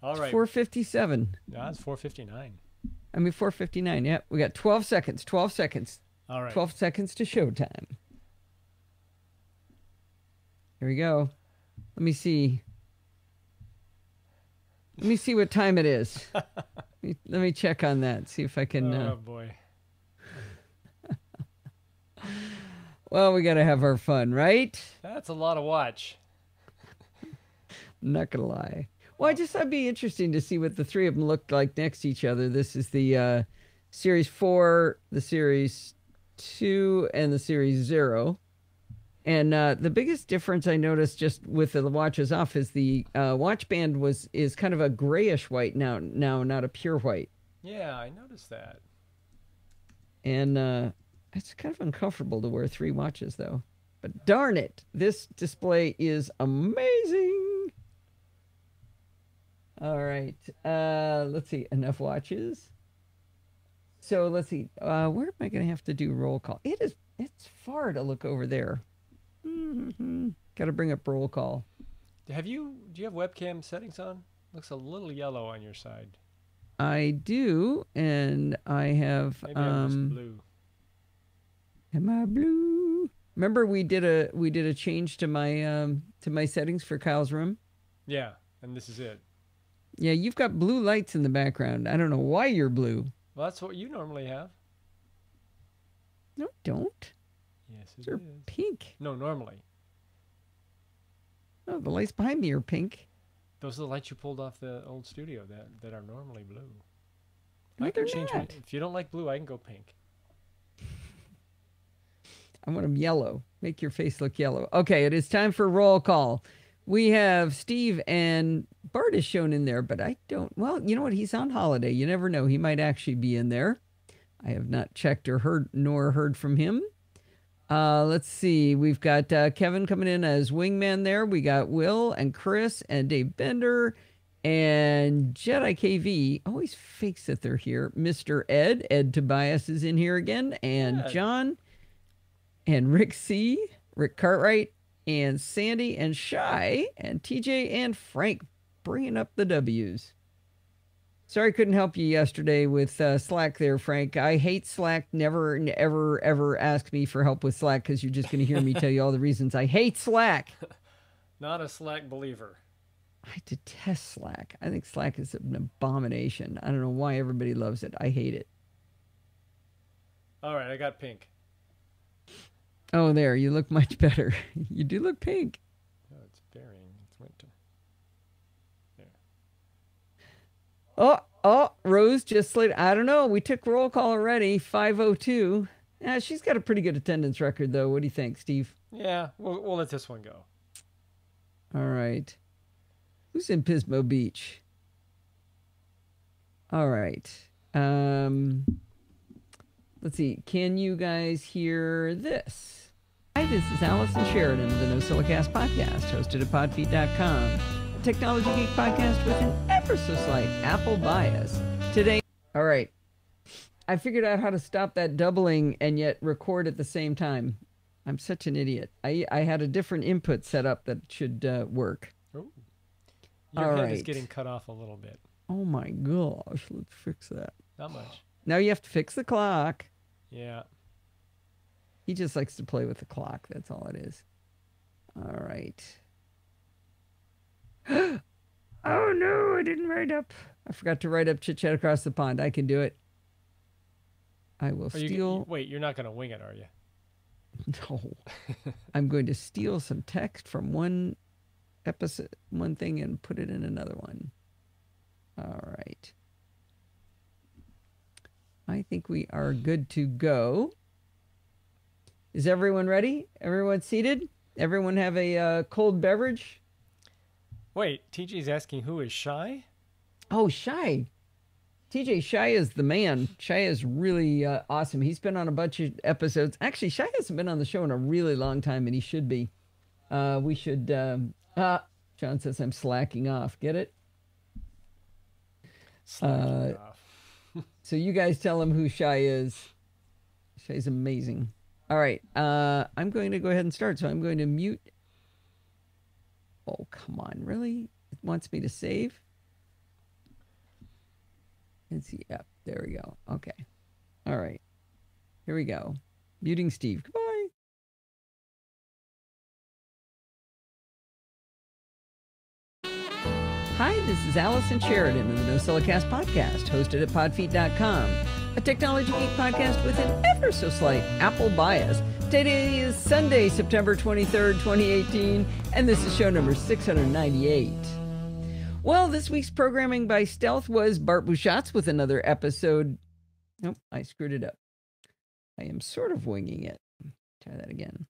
All right. 4:57. No, it's 4:59. I mean 4:59. Yep. We got 12 seconds. 12 seconds. All right. 12 seconds to showtime. Here we go. Let me see. Let me see what time it is. Let me check on that. See if I can. Oh boy. Well, we got to have our fun, right? That's a lot of watch. I'm not going to lie. Well, I just thought it'd be interesting to see what the three of them looked like next to each other. This is the Series 4, the Series 2, and the Series 0. And the biggest difference I noticed just with the watches off is the watch band is kind of a grayish white now, not a pure white. Yeah, I noticed that. And it's kind of uncomfortable to wear 3 watches, though. But darn it, this display is amazing. All right, let's see, enough watches. So let's see, where am I going to have to do roll call? It's far to look over there. Got to bring up roll call. Do you have webcam settings on? Looks a little yellow on your side. I do, and I have. Maybe I'm just blue. Am I blue? Remember we did a change to my settings for Kyle's room. Yeah, and this is it. Yeah, you've got blue lights in the background. I don't know why you're blue. Well, that's what you normally have. No, don't. Yes, it They're is. pink. No, normally. Oh, the lights behind me are pink. Those are the lights you pulled off the old studio that are normally blue. No, I can they're change not. if you don't like blue, I can go pink. I want them yellow. Make your face look yellow. Okay, it is time for roll call. We have Steve and Bart is shown in there, but I don't. Well, you know what? He's on holiday. You never know. He might actually be in there. I have not checked or heard from him. Let's see. We've got Kevin coming in as wingman there. We got Will and Chris and Dave Bender and Jedi KV. Always fakes that they're here. Mr. Ed Tobias is in here again. And John and Rick C, Rick Cartwright, and Sandy and Shy and TJ and Frank bringing up the W's. Sorry I couldn't help you yesterday with Slack there, Frank. I hate Slack. Never, ever, ever ask me for help with Slack because you're just going to hear me tell you all the reasons I hate Slack. Not a Slack believer. I detest Slack. I think Slack is an abomination. I don't know why everybody loves it. I hate it. All right, I got pink. Oh, there. You look much better. You do look pink. Oh, it's varying. It's winter. There. Oh, Rose just slid. I don't know. We took roll call already. 5:02. Yeah, she's got a pretty good attendance record, though. What do you think, Steve? Yeah, we'll let this one go. All right. Who's in Pismo Beach? All right. Let's see. Can you guys hear this? Hi, this is Allison Sheridan of the NosillaCast podcast, hosted at podfeet.com, a technology geek podcast with an ever so slight Apple bias. Today, all right. I figured out how to stop that doubling and yet record at the same time. I'm such an idiot. I had a different input set up that should work. Ooh. Your head is getting cut off a little bit. Oh my gosh, let's fix that. Not much. Now you have to fix the clock. Yeah. He just likes to play with the clock. That's all it is. All right. Oh no, I didn't write up. I forgot to write up Chit Chat Across the Pond. I can do it. I will steal. Wait, you're not going to wing it, are you? No. I'm going to steal some text from one episode, one thing, and put it in another one. All right. I think we are good to go. Is everyone ready? Everyone seated? Everyone have a cold beverage? Wait, TJ's asking who is Shy? Oh, Shy. TJ, Shy is the man. Shy is really awesome. He's been on a bunch of episodes. Actually, Shy hasn't been on the show in a really long time, and he should be. We should... John says I'm slacking off. Get it? Slacking off. So you guys tell him who Shy is. Shy's amazing. All right. I'm going to go ahead and start. So I'm going to mute. Oh, come on. Really? It wants me to save? Let's see. Yep. There we go. Okay. All right. Here we go. Muting Steve. Goodbye. Hi, this is Allison Sheridan of the NosillaCast podcast, hosted at podfeet.com, a technology geek podcast with an ever so slight Apple bias. Today is Sunday, September 23rd, 2018, and this is show number 698. Well, this week's programming by stealth was Bart Bouchatz with another episode. Nope, I screwed it up. I am sort of winging it. Try that again.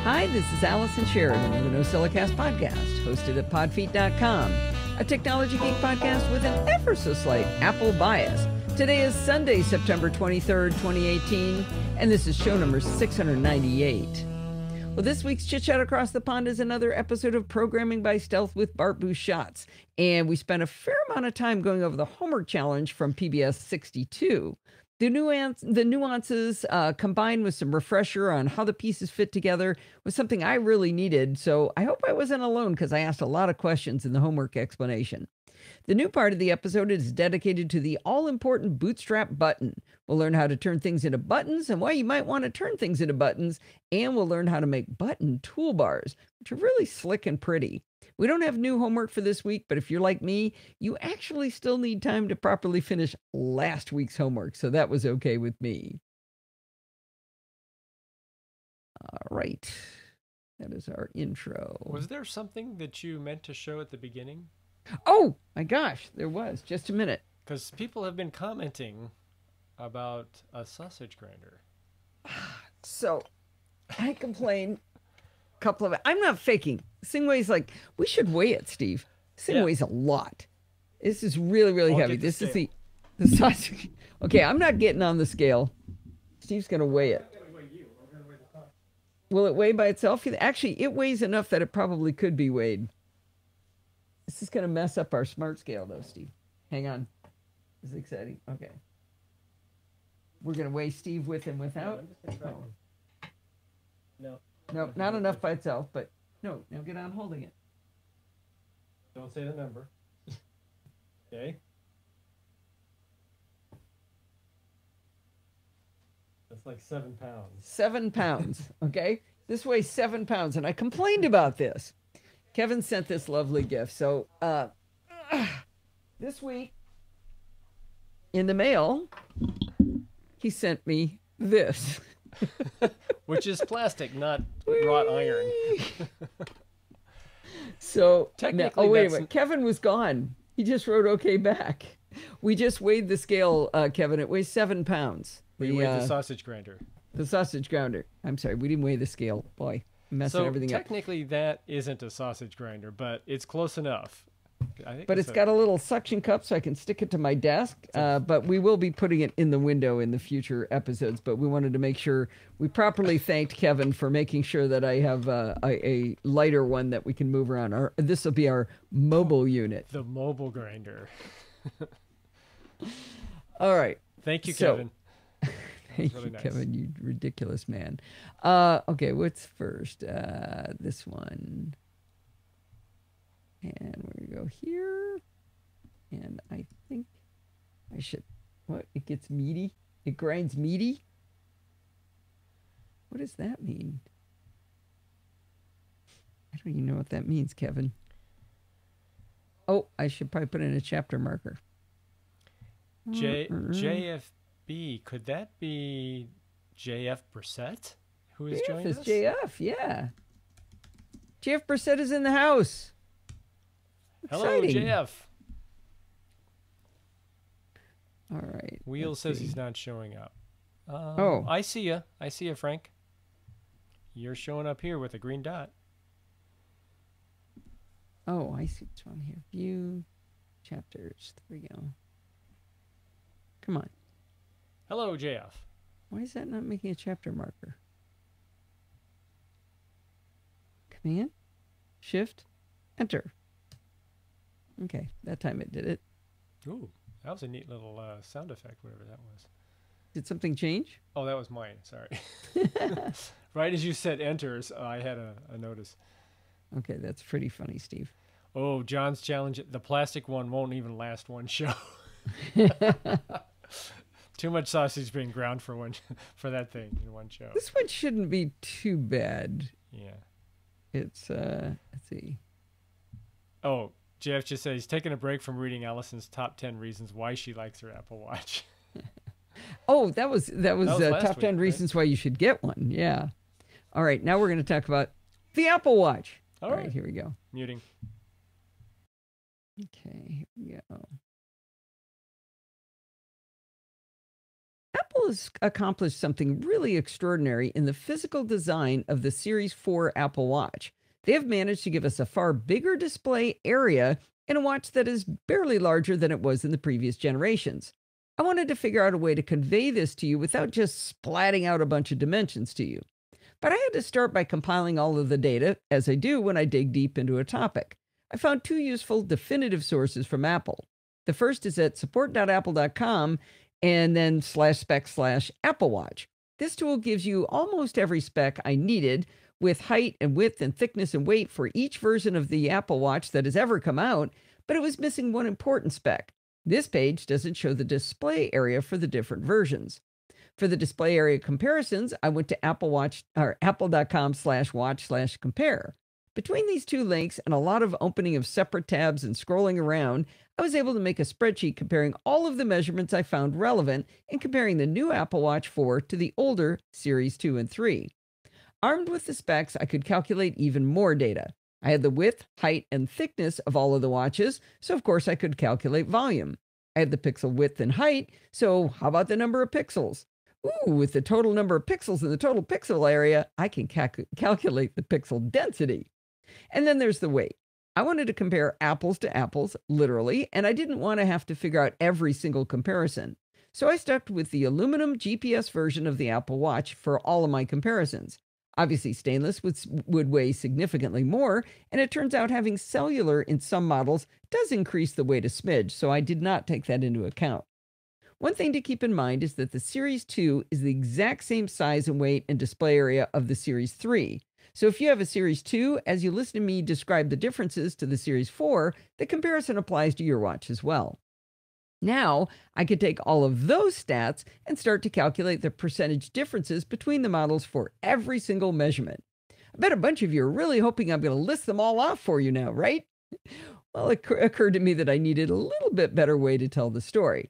Hi, this is Allison Sheridan of the NosillaCast podcast, hosted at podfeet.com, a technology geek podcast with an ever so slight Apple bias. Today is Sunday, September 23rd, 2018, and this is show number 698. Well, this week's Chit Chat Across the Pond is another episode of Programming by Stealth with Bart Bouchatz, and we spent a fair amount of time going over the homework challenge from PBS 62. The nuances combined with some refresher on how the pieces fit together was something I really needed, so I hope I wasn't alone because I asked a lot of questions in the homework explanation. The new part of the episode is dedicated to the all-important bootstrap button. We'll learn how to turn things into buttons and why you might want to turn things into buttons, and we'll learn how to make button toolbars, which are really slick and pretty. We don't have new homework for this week, but if you're like me, you actually still need time to properly finish last week's homework, so that was okay with me. All right. That is our intro. Was there something that you meant to show at the beginning? Oh, my gosh, there was. Just a minute. Because people have been commenting about a sausage grinder. So, I complain a couple of... I'm not faking. This thing weighs like... We should weigh it, Steve. This thing weighs a lot. This is really, really heavy. This is the sausage... Okay, I'm not getting on the scale. Steve's going to weigh it. Will it weigh by itself? Actually, it weighs enough that it probably could be weighed. This is going to mess up our smart scale, though, Steve. Hang on. This is exciting. Okay. We're going to weigh Steve with and without. Oh. No, not enough by itself, but no, now get on holding it. Don't say the number. Okay. That's like 7 pounds. 7 pounds, okay? This weighs 7 pounds, and I complained about this. Kevin sent this lovely gift. So this week in the mail, he sent me this. Which is plastic, not wrought iron. So, technically, wait a minute. Kevin was gone. He just wrote okay back. We just weighed the scale, Kevin. It weighs 7 pounds. We weighed the sausage grinder. The sausage grinder. I'm sorry, we didn't weigh the scale. Boy, I'm messing everything up. So technically that isn't a sausage grinder, but it's close enough. But it's got a little suction cup so I can stick it to my desk. But we will be putting it in the window in the future episodes. But we wanted to make sure we properly thanked Kevin for making sure that I have a lighter one that we can move around. This will be our mobile unit. The mobile grinder. All right. Thank you, Kevin. Thank you, nice. Kevin, you ridiculous man. Okay, what's first? This one. And we go here. And I think I should... What? It gets meaty? It grinds meaty? What does that mean? I don't even know what that means, Kevin. Oh, I should probably put in a chapter marker. JFB, could that be JF Brissett? Who is joining us? JF, yeah. JF Brissett is in the house. Exciting. Hello, JF. All right. Wheel says he's not showing up. Oh. I see you. I see you, Frank. You're showing up here with a green dot. Oh, I see what's wrong here. View chapters. There we go. Come on. Hello, JF. Why is that not making a chapter marker? Command, Shift, Enter. Okay, that time it did it. Ooh, that was a neat little sound effect, whatever that was. Did something change? Oh, that was mine. Sorry. Right as you said enters, I had a notice. Okay, that's pretty funny, Steve. Oh, John's challenge. The plastic one won't even last one show. Too much sausage being ground for for that thing in one show. This one shouldn't be too bad. Yeah. It's let's see. Oh, Jeff just said he's taking a break from reading Allison's top 10 reasons why she likes her Apple Watch. Oh, that was top 10 week, reasons why you should get one. Yeah. All right, now we're going to talk about the Apple Watch. All right, here we go. Muting. Okay, here we go. Apple has accomplished something really extraordinary in the physical design of the Series 4 Apple Watch. They have managed to give us a far bigger display area in a watch that is barely larger than it was in the previous generations. I wanted to figure out a way to convey this to you without just splatting out a bunch of dimensions to you. But I had to start by compiling all of the data, as I do when I dig deep into a topic. I found two useful definitive sources from Apple. The first is at support.apple.com and then /spec/Apple Watch. This tool gives you almost every spec I needed, with height and width and thickness and weight for each version of the Apple Watch that has ever come out, but it was missing one important spec. This page doesn't show the display area for the different versions. For the display area comparisons, I went to apple.com/watch/compare. Between these two links and a lot of opening of separate tabs and scrolling around, I was able to make a spreadsheet comparing all of the measurements I found relevant and comparing the new Apple Watch 4 to the older Series 2 and 3. Armed with the specs, I could calculate even more data. I had the width, height, and thickness of all of the watches, so of course I could calculate volume. I had the pixel width and height, so how about the number of pixels? Ooh, with the total number of pixels in the total pixel area, I can calculate the pixel density. And then there's the weight. I wanted to compare apples to apples, literally, and I didn't want to have to figure out every single comparison. So I stuck with the aluminum GPS version of the Apple Watch for all of my comparisons. Obviously, stainless would weigh significantly more, and it turns out having cellular in some models does increase the weight a smidge, so I did not take that into account. One thing to keep in mind is that the Series 2 is the exact same size and weight and display area of the Series 3. So if you have a Series 2, as you listen to me describe the differences to the Series 4, the comparison applies to your watch as well. Now, I could take all of those stats and start to calculate the percentage differences between the models for every single measurement. I bet a bunch of you are really hoping I'm going to list them all off for you now, right? Well, it occurred to me that I needed a little bit better way to tell the story.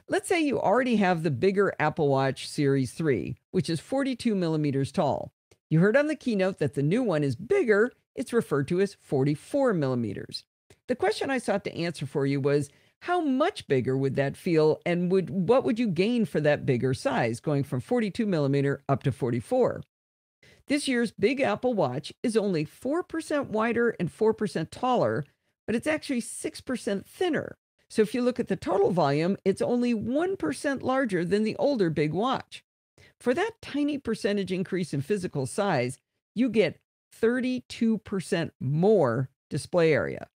Let's say you already have the bigger Apple Watch Series 3, which is 42 millimeters tall. You heard on the keynote that the new one is bigger. It's referred to as 44 millimeters. The question I sought to answer for you was, how much bigger would that feel, and what would you gain for that bigger size, going from 42 millimeter up to 44? This year's Big Apple Watch is only 4% wider and 4% taller, but it's actually 6% thinner. So if you look at the total volume, it's only 1% larger than the older Big Watch. For that tiny percentage increase in physical size, you get 32% more display area.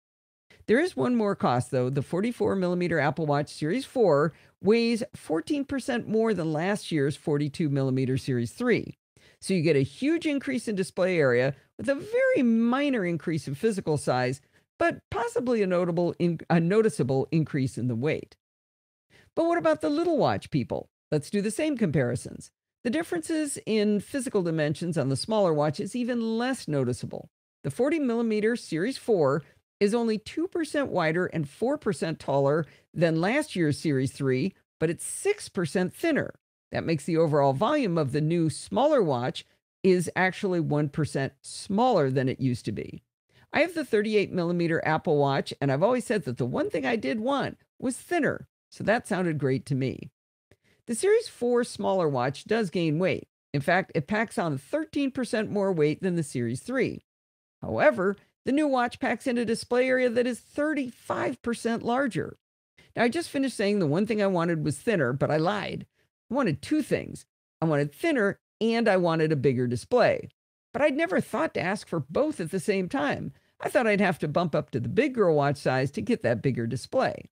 There is one more cost, though. The 44 millimeter Apple Watch Series 4 weighs 14% more than last year's 42 millimeter Series 3. So you get a huge increase in display area with a very minor increase in physical size, but possibly a noticeable increase in the weight. But what about the little watch people? Let's do the same comparisons. The differences in physical dimensions on the smaller watch is even less noticeable. The 40 millimeter Series 4 is only 2% wider and 4% taller than last year's Series 3, but it's 6% thinner. That makes the overall volume of the new smaller watch is actually 1% smaller than it used to be. I have the 38 millimeter Apple Watch, and I've always said that the one thing I did want was thinner, so that sounded great to me. The Series 4 smaller watch does gain weight. In fact, it packs on 13% more weight than the Series 3. However, the new watch packs in a display area that is 35% larger. Now, I just finished saying the one thing I wanted was thinner, but I lied. I wanted two things. I wanted thinner and I wanted a bigger display. But I'd never thought to ask for both at the same time. I thought I'd have to bump up to the big girl watch size to get that bigger display.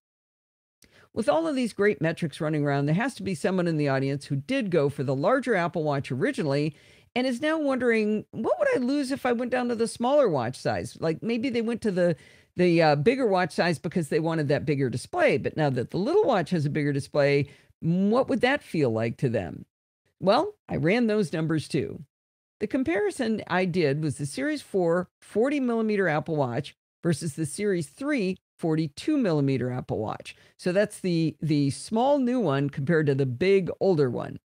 With all of these great metrics running around, there has to be someone in the audience who did go for the larger Apple Watch originally and is now wondering, what would I lose if I went down to the smaller watch size? Like maybe they went to the The bigger watch size because they wanted that bigger display. But now that the little watch has a bigger display, what would that feel like to them? Well, I ran those numbers too. The comparison I did was the Series 4 40 millimeter Apple Watch versus the Series 3 42 millimeter Apple Watch. So that's the small new one compared to the big older one.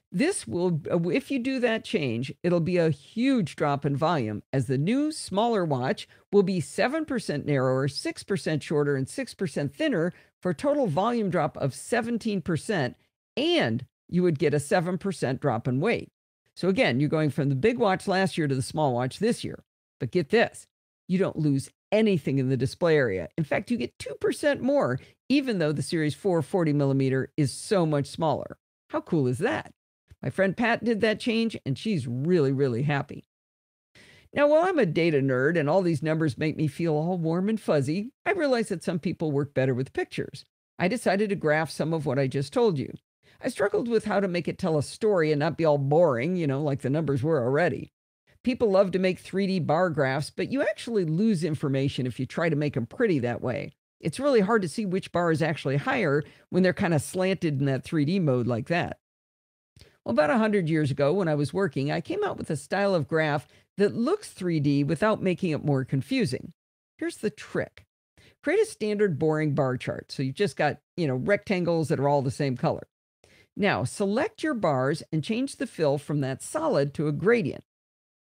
This will, if you do that change, it'll be a huge drop in volume, as the new, smaller watch will be 7% narrower, 6% shorter, and 6% thinner for a total volume drop of 17%, and you would get a 7% drop in weight. So again, you're going from the big watch last year to the small watch this year. But get this, you don't lose anything in the display area. In fact, you get 2% more, even though the Series 4 40 millimeter is so much smaller. How cool is that? My friend Pat did that change, and she's really, really happy. Now, while I'm a data nerd and all these numbers make me feel all warm and fuzzy, I realize that some people work better with pictures. I decided to graph some of what I just told you. I struggled with how to make it tell a story and not be all boring, like the numbers were already. People love to make 3D bar graphs, but you actually lose information if you try to make them pretty that way. It's really hard to see which bar is actually higher when they're kind of slanted in that 3D mode like that. Well, about 100 years ago, when I was working, I came out with a style of graph that looks 3D without making it more confusing. Here's the trick. Create a standard boring bar chart. So you've just got, rectangles that are all the same color. Now, select your bars and change the fill from that solid to a gradient.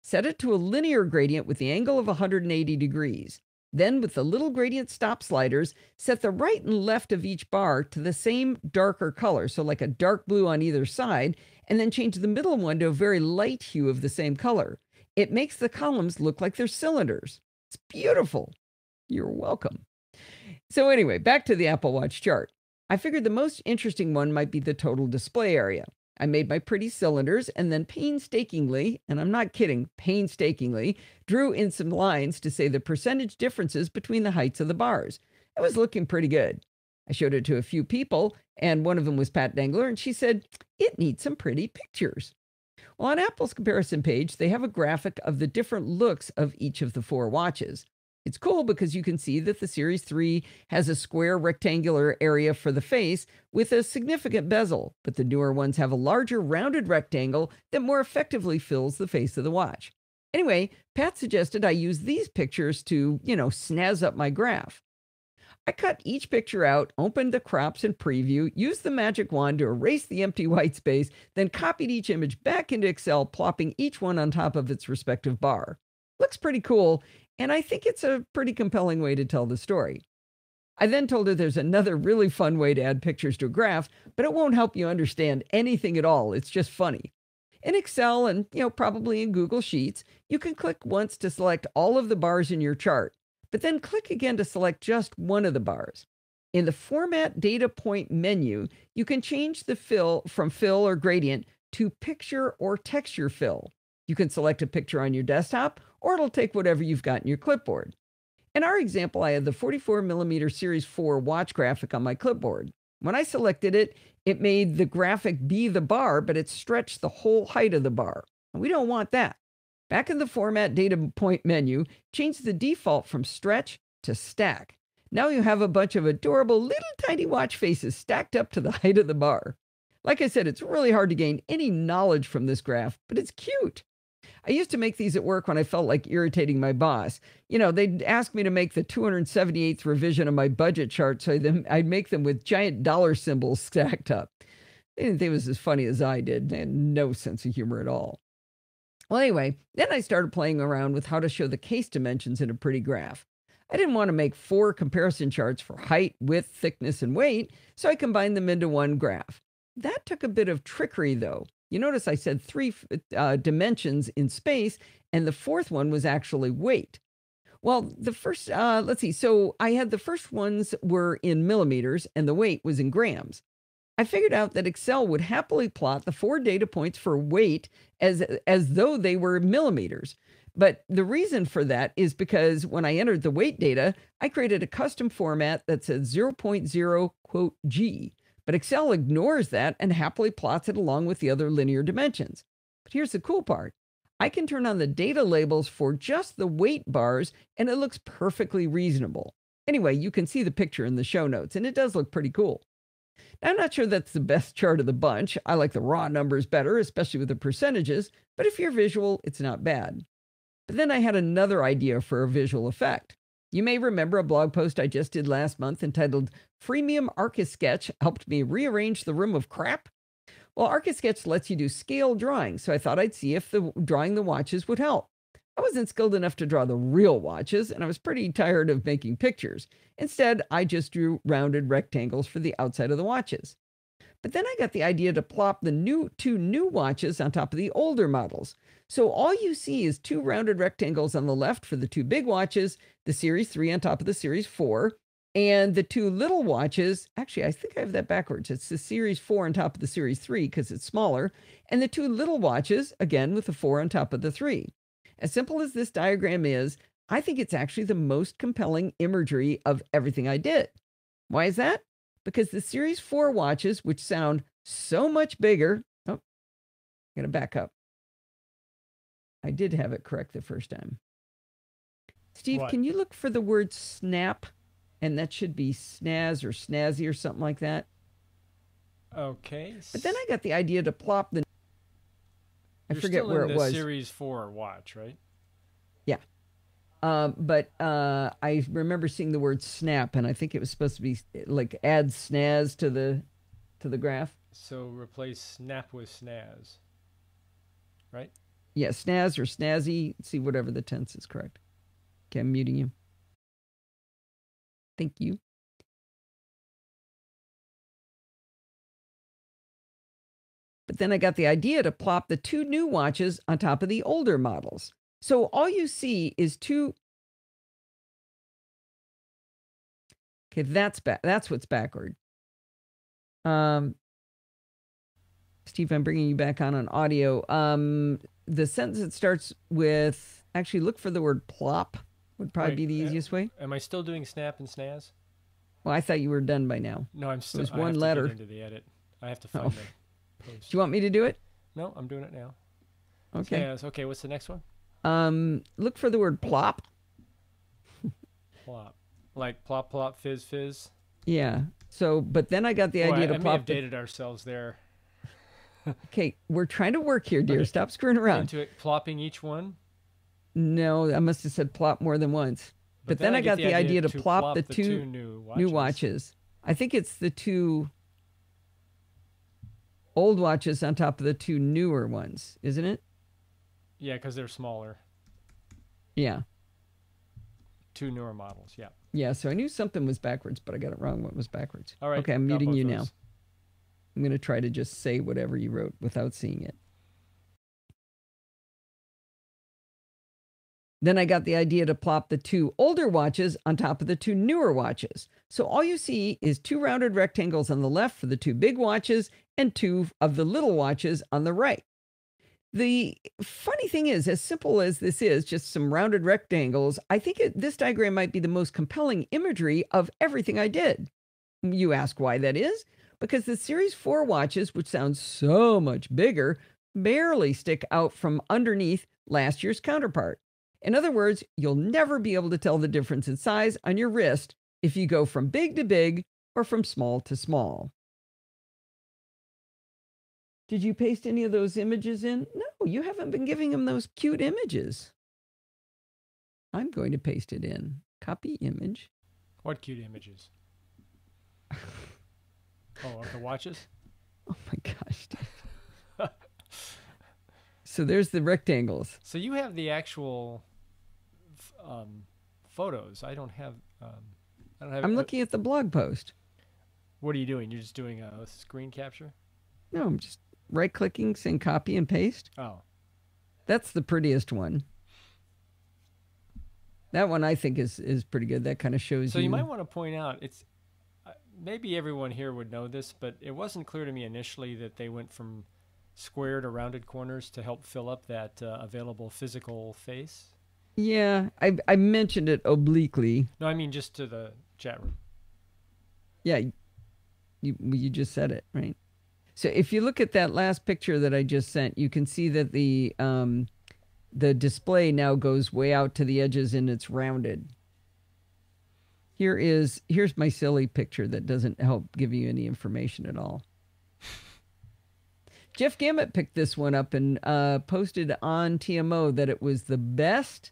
Set it to a linear gradient with the angle of 180 degrees. Then, with the little gradient stop sliders, set the right and left of each bar to the same darker color, so like a dark blue on either side, and then change the middle one to a very light hue of the same color. It makes the columns look like they're cylinders. It's beautiful. You're welcome. So anyway, back to the Apple Watch chart. I figured the most interesting one might be the total display area. I made my pretty cylinders and then painstakingly, and I'm not kidding, painstakingly, drew in some lines to say the percentage differences between the heights of the bars. It was looking pretty good. I showed it to a few people, and one of them was Pat Dengler, and she said, it needs some pretty pictures. Well, on Apple's comparison page, they have a graphic of the different looks of each of the 4 watches. It's cool because you can see that the Series 3 has a square rectangular area for the face with a significant bezel, but the newer ones have a larger rounded rectangle that more effectively fills the face of the watch. Anyway, Pat suggested I use these pictures to, snazz up my graph. I cut each picture out, opened the crops and preview, used the magic wand to erase the empty white space, then copied each image back into Excel, plopping each one on top of its respective bar. Looks pretty cool, and I think it's a pretty compelling way to tell the story. I then told her there's another really fun way to add pictures to a graph, but it won't help you understand anything at all. It's just funny. In Excel and, probably in Google Sheets, you can click once to select all of the bars in your chart, but then click again to select just one of the bars. In the Format Data Point menu, you can change the fill from fill or gradient to picture or texture fill. You can select a picture on your desktop, or it'll take whatever you've got in your clipboard. In our example, I had the 44mm Series 4 watch graphic on my clipboard. When I selected it, it made the graphic be the bar, but it stretched the whole height of the bar. And we don't want that. Back in the Format Data Point menu, change the default from stretch to stack. Now you have a bunch of adorable little tiny watch faces stacked up to the height of the bar. Like I said, it's really hard to gain any knowledge from this graph, but it's cute. I used to make these at work when I felt like irritating my boss. They'd ask me to make the 278th revision of my budget chart, so I'd make them with giant dollar symbols stacked up. They didn't think it was as funny as I did. They had no sense of humor at all. Well, anyway, then I started playing around with how to show the case dimensions in a pretty graph. I didn't want to make 4 comparison charts for height, width, thickness, and weight, so I combined them into one graph. That took a bit of trickery, though. You notice I said 3 dimensions in space, and the 4th one was actually weight. Well, the first, let's see. So I had the first ones were in millimeters, and the weight was in grams. I figured out that Excel would happily plot the 4 data points for weight as though they were millimeters. But the reason for that is because when I entered the weight data, I created a custom format that said 0.0 quote G. But Excel ignores that and happily plots it along with the other linear dimensions. But here's the cool part. I can turn on the data labels for just the weight bars, and it looks perfectly reasonable. Anyway, you can see the picture in the show notes, and it does look pretty cool. I'm not sure that's the best chart of the bunch. I like the raw numbers better, especially with the percentages, but if you're visual, it's not bad. But then I had another idea for a visual effect. You may remember a blog post I just did last month entitled Freemium Archisketch Helped Me Rearrange the Room of Crap. Well, Archisketch lets you do scale drawing, so I thought I'd see if drawing the watches would help. I wasn't skilled enough to draw the real watches, and I was pretty tired of making pictures. Instead, I just drew rounded rectangles for the outside of the watches. But then I got the idea to plop the two new watches on top of the older models. So all you see is two rounded rectangles on the left for the two big watches, the Series 3 on top of the Series 4, and the two little watches, actually, I think I have that backwards. It's the Series 4 on top of the Series 3 because it's smaller, and the two little watches, again, with the 4 on top of the 3. As simple as this diagram is, I think it's actually the most compelling imagery of everything I did. Why is that? Because the Series 4 watches, which sound so much bigger... Oh, I'm going to back up. I did have it correct the first time. Steve, What? can you look for the word snap? And that should be snaz or snazzy or something like that. Okay. But then I got the idea to plop the... I forget where it was. Series 4 watch, right? Yeah. But I remember seeing the word snap, and I think it was supposed to be like add snaz to the graph. So replace snap with snaz, right? Yeah, snaz or snazzy. See, whatever the tense is correct. Okay, I'm muting you. Thank you. But then I got the idea to plop the two new watches on top of the older models. So all you see is two... Okay, that's what's backward. Steve, I'm bringing you back on audio. The sentence that starts with... Actually, look for the word plop. Would probably be the easiest way. Am I still doing snap and snaz? Well, I thought you were done by now. No, I'm still. There's I one have letter. To get into the edit. I have to find the post. Do you want me to do it? No, I'm doing it now. Okay. Snaz. Okay, what's the next one? Look for the word plop. Plop. Like plop, plop, fizz, fizz. Yeah. So, but then I got the idea to I plop. may have dated ourselves there. Okay, we're trying to work here, dear. Okay. Stop screwing around. Into it, plopping each one? No, I must have said plop more than once. But then I got the idea to plop the two new watches. I think it's the two old watches on top of the two newer ones, isn't it? Yeah, because they're smaller. Yeah. Two newer models, yeah. Yeah, so I knew something was backwards, but I got it wrong what was backwards. All right. Okay, I'm muting you now. I'm going to try to just say whatever you wrote without seeing it. Then I got the idea to plop the two older watches on top of the two newer watches. So all you see is two rounded rectangles on the left for the two big watches and two of the little watches on the right. The funny thing is, as simple as this is, just some rounded rectangles, I think this diagram might be the most compelling imagery of everything I did. You ask why that is? Because the Series 4 watches, which sound so much bigger, barely stick out from underneath last year's counterpart. In other words, you'll never be able to tell the difference in size on your wrist if you go from big to big or from small to small. Did you paste any of those images in? No, you haven't been giving them those cute images. I'm going to paste it in. Copy image. What cute images? Oh, of the watches? Oh my gosh. So there's the rectangles. So you have the actual photos. I don't have. I'm looking at the blog post. What are you doing? You're just doing a screen capture? No, I'm just right-clicking, saying copy and paste. Oh. That's the prettiest one. That one I think is pretty good. That kind of shows you. So you might want to point out, it's maybe everyone here would know this, but it wasn't clear to me initially that they went from square to rounded corners to help fill up that available physical face. Yeah, I mentioned it obliquely. No, I mean just to the chat room. Yeah, you just said it, right? So if you look at that last picture that I just sent, you can see that the the display now goes way out to the edges and it's rounded. Here's my silly picture that doesn't help give you any information at all. Jeff Gamet picked this one up and posted on TMO that it was the best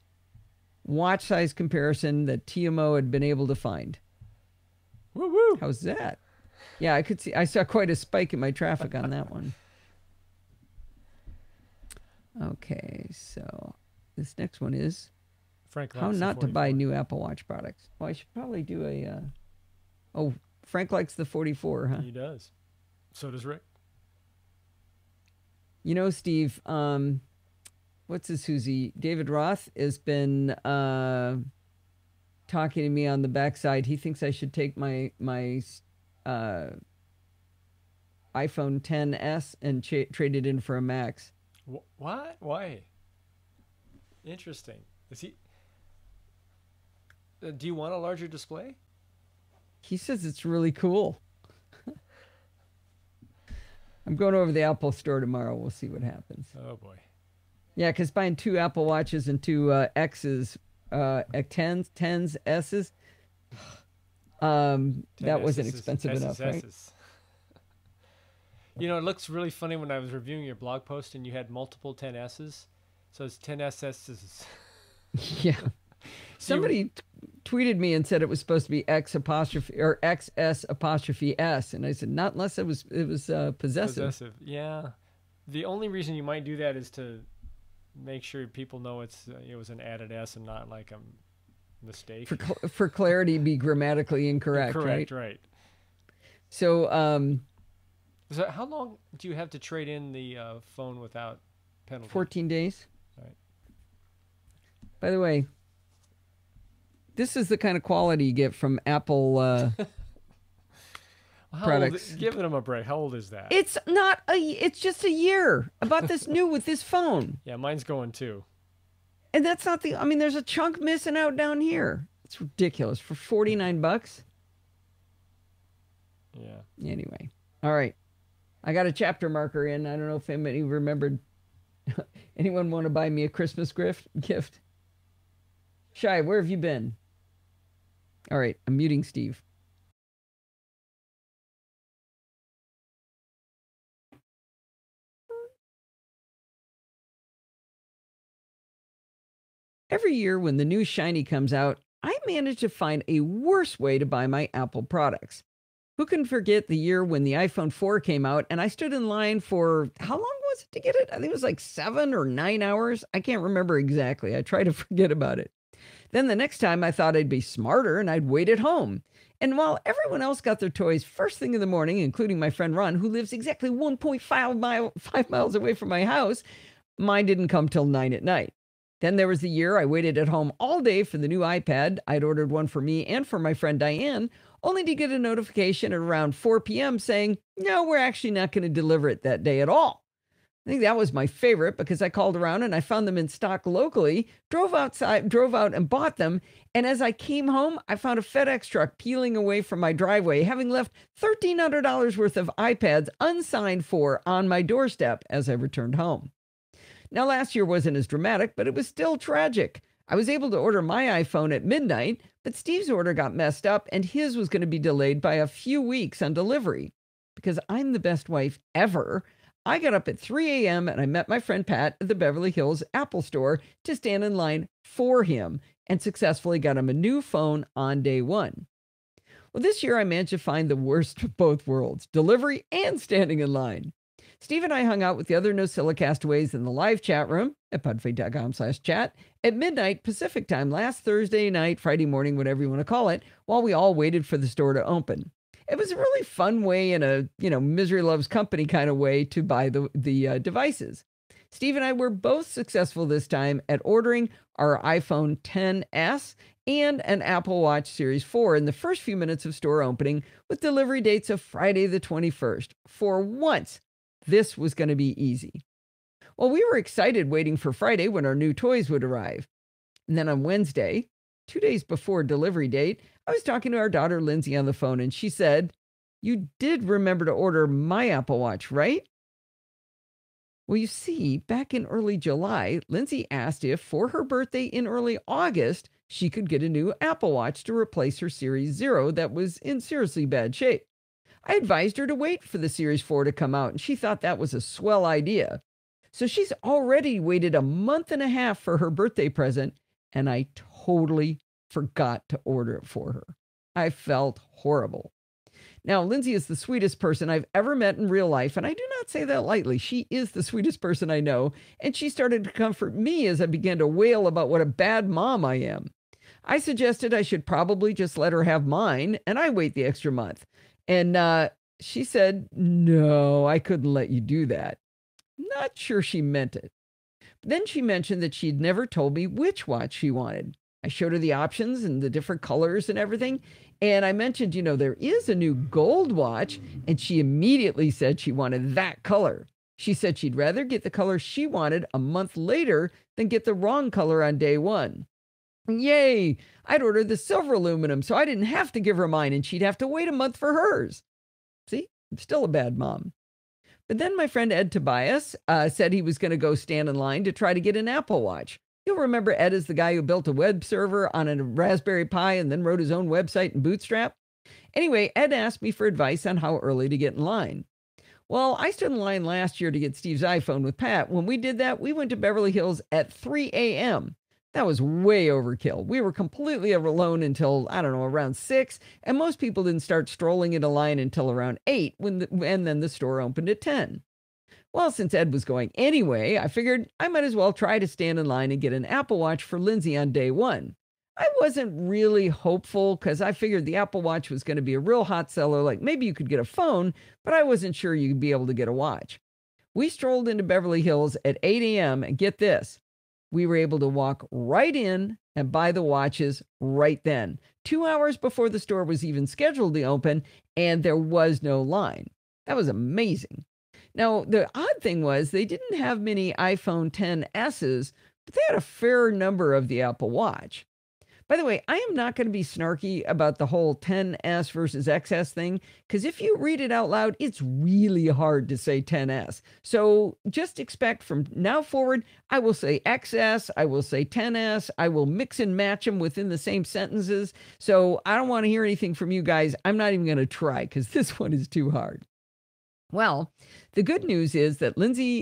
watch size comparison that TMO had been able to find. Woo woo! How's that? Yeah, I saw quite a spike in my traffic on that one. Okay, so this next one is Frank how not to buy new Apple Watch products. Well, I should probably do a... Oh, Frank likes the 44, huh? He does. So does Rick. You know, Steve, what's his Susie? David Roth has been talking to me on the backside. He thinks I should take my iPhone XS and trade it in for a Max. What? Why? Interesting. Is he... do you want a larger display? He says it's really cool. I'm going over to the Apple store tomorrow. We'll see what happens. Oh, boy. Yeah, because buying 2 Apple Watches and 2 X's, 10s, S's, that wasn't expensive enough, right? You know, it looks really funny when I was reviewing your blog post and you had multiple 10S's. So it's 10SS's. Yeah. Somebody tweeted me and said it was supposed to be X apostrophe or XS apostrophe S, and I said not unless it was possessive. Possessive, yeah. The only reason you might do that is to make sure people know it was an added S and not like a mistake. For clarity, be grammatically incorrect. Correct, right? So, so how long do you have to trade in the phone without penalty? 14 days. All right. By the way, this is the kind of quality you get from Apple products. Give them a break. How old is that? It's not it's just a year. I bought this new with this phone. Yeah, mine's going too. And that's not I mean, there's a chunk missing out down here. It's ridiculous for $49. Yeah. Anyway. All right. I got a chapter marker in. I don't know if anybody remembered. Anyone want to buy me a Christmas gift? Shy, where have you been? All right, I'm muting Steve. Every year when the new Shiny comes out, I manage to find a worse way to buy my Apple products. Who can forget the year when the iPhone 4 came out and I stood in line for, how long was it to get it? I think it was like 7 or 9 hours. I can't remember exactly. I try to forget about it. Then the next time I thought I'd be smarter and I'd wait at home. And while everyone else got their toys first thing in the morning, including my friend Ron, who lives exactly 1.5 miles away from my house, mine didn't come till 9 at night. Then there was the year I waited at home all day for the new iPad. I'd ordered one for me and for my friend Diane, only to get a notification at around 4 p.m. saying, no, we're actually not going to deliver it that day at all. I think that was my favorite because I called around and I found them in stock locally, drove out and bought them. And as I came home, I found a FedEx truck peeling away from my driveway, having left $1,300 worth of iPads unsigned for on my doorstep as I returned home. Now, last year wasn't as dramatic, but it was still tragic. I was able to order my iPhone at midnight, but Steve's order got messed up and his was going to be delayed by a few weeks on delivery. Because I'm the best wife ever, I got up at 3 a.m. and I met my friend Pat at the Beverly Hills Apple store to stand in line for him and successfully got him a new phone on day one. Well, this year I managed to find the worst of both worlds, delivery and standing in line. Steve and I hung out with the other NosillaCastaways in the live chat room at podfade.com/chat at midnight Pacific time last Thursday night, Friday morning, whatever you want to call it, while we all waited for the store to open. It was a really fun way and a, misery loves company kind of way to buy the devices. Steve and I were both successful this time at ordering our iPhone XS and an Apple Watch Series 4 in the first few minutes of store opening with delivery dates of Friday the 21st. For once, this was going to be easy. Well, we were excited waiting for Friday when our new toys would arrive. And then on Wednesday, 2 days before delivery date, I was talking to our daughter Lindsay on the phone and she said, "You did remember to order my Apple Watch, right?" Well, you see, back in early July, Lindsay asked if, for her birthday in early August, she could get a new Apple Watch to replace her Series 0 that was in seriously bad shape. I advised her to wait for the Series 4 to come out, and she thought that was a swell idea. So she's already waited a month and a half for her birthday present, and I totally forgot to order it for her. I felt horrible. Now, Lindsay is the sweetest person I've ever met in real life, and I do not say that lightly. She is the sweetest person I know, and she started to comfort me as I began to wail about what a bad mom I am. I suggested I should probably just let her have mine, and I wait the extra month. And she said, no, I couldn't let you do that. Not sure she meant it. Then she mentioned that she'd never told me which watch she wanted. I showed her the options and the different colors and everything. And I mentioned, there is a new gold watch, and she immediately said she wanted that color. She said she'd rather get the color she wanted a month later than get the wrong color on day one. Yay! I'd ordered the silver aluminum, so I didn't have to give her mine, and she'd have to wait a month for hers. See, I'm still a bad mom. But then my friend Ed Tobias said he was going to go stand in line to try to get an Apple Watch. You'll remember Ed as the guy who built a web server on a Raspberry Pi and then wrote his own website in Bootstrap. Anyway, Ed asked me for advice on how early to get in line. Well, I stood in line last year to get Steve's iPhone with Pat. When we did that, we went to Beverly Hills at 3 a.m. That was way overkill. We were completely alone until, around 6, and most people didn't start strolling into line until around 8, and then the store opened at 10. Well, since Ed was going anyway, I figured I might as well try to stand in line and get an Apple Watch for Lindsay on day one. I wasn't really hopeful because I figured the Apple Watch was going to be a real hot seller, like maybe you could get a phone, but I wasn't sure you'd be able to get a watch. We strolled into Beverly Hills at 8 a.m., and get this, we were able to walk right in and buy the watches right then, 2 hours before the store was even scheduled to open, and there was no line. That was amazing. Now, the odd thing was they didn't have many iPhone XS's, but they had a fair number of the Apple Watch. By the way, I am not going to be snarky about the whole XS versus XS thing, because if you read it out loud, it's really hard to say XS. So just expect from now forward, I will say XS, I will say XS, I will mix and match them within the same sentences. So I don't want to hear anything from you guys. I'm not even going to try, because this one is too hard. Well, the good news is that